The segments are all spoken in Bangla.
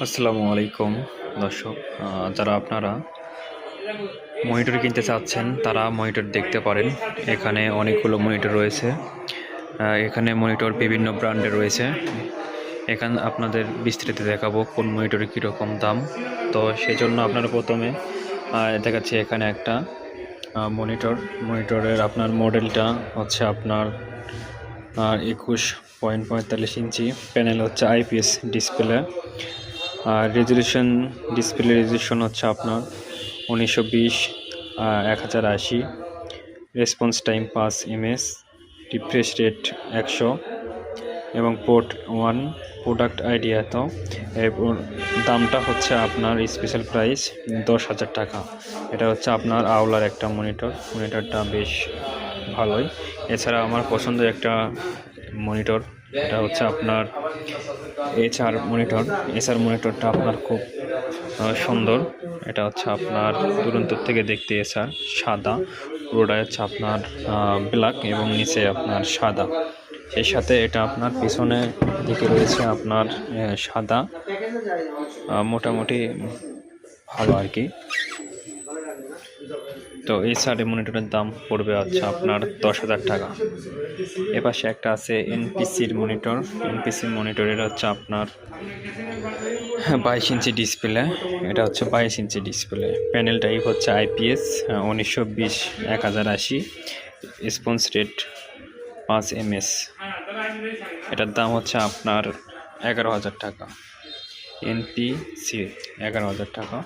আসসালামু আলাইকুম দর্শক, যারা আপনারা মনিটর কিনতে চাচ্ছেন তারা মনিটর দেখতে পারেন। এখানে অনেকগুলো মনিটর রয়েছে। এখানে মনিটর বিভিন্ন ব্র্যান্ডের রয়েছে। এখানে আপনাদের বিস্তারিত দেখাবো কোন মনিটরের কীরকম দাম। তো সেই জন্য আপনারা প্রথমে দেখাচ্ছি এখানে একটা মনিটরের আপনার মডেলটা হচ্ছে আপনার 21.45 ইঞ্চি। প্যানেল হচ্ছে আইপিএস ডিসপ্লে। আর ডিসপ্লে রেজলিউশন হচ্ছে আপনার 1920x1080। Response time 5 ms। Refresh rate 100 এবং পোর্ট 1। প্রোডাক্ট আইডিয়া তো দামটা হচ্ছে আপনার স্পেশাল প্রাইস 10,000 টাকা। এটা হচ্ছে আপনার আওলার একটা মনিটরটা বেশ ভালোই। এছাড়া আমার পছন্দের একটা মনিটর, এটা হচ্ছে আপনার এইচআর মনিটরটা আপনার খুব সুন্দর। এটা হচ্ছে আপনার দূরান্তর থেকে দেখতে এছাড় সাদা, পুরোটা হচ্ছে আপনার ব্ল্যাক এবং নিচে আপনার সাদা। সেই সাথে এটা আপনার পিছনে দিকে রয়েছে আপনার সাদা। মোটামুটি ভালো আর কি। তো এই সাইডে মনিটরের দাম পড়বে হচ্ছে আপনার 10,000 টাকা। এপাশে একটা আছে এনপিসির মনিটরের হচ্ছে আপনার 22 ইঞ্চি ডিসপ্লে। এটা হচ্ছে 22 ইঞ্চি ডিসপ্লে। প্যানেল টাইপ হচ্ছে IPS 1920x1080। Response rate 5 ms। এটার দাম হচ্ছে আপনার 11,000 টাকা। এনপিসি 11,000 টাকা।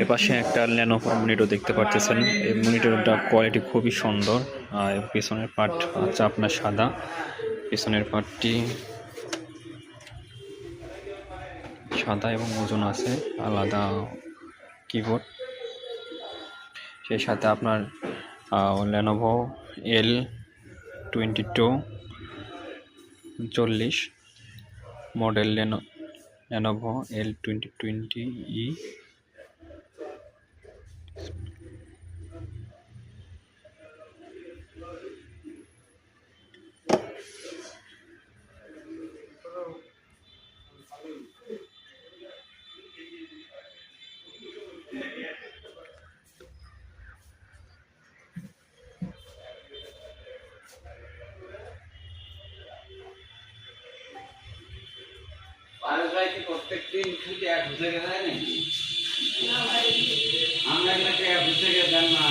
এপাশে একটা লেনোভো মনিটর দেখতে পাচ্ছেন। এই মনিটরটা কোয়ালিটি খুবই সুন্দর। আর পিছনের পার্ট হচ্ছে আপনার সাদা। পিছনের পার্টটি সাদা এবং ওজন আছে, আলাদা কিবোর্ড। সেই সাথে আপনার Lenovo L2240 model Lenovo L2020E। প্রত্যেকদিন ঘুষে গেছে নাকি আমরা বুঝে গেছেন না।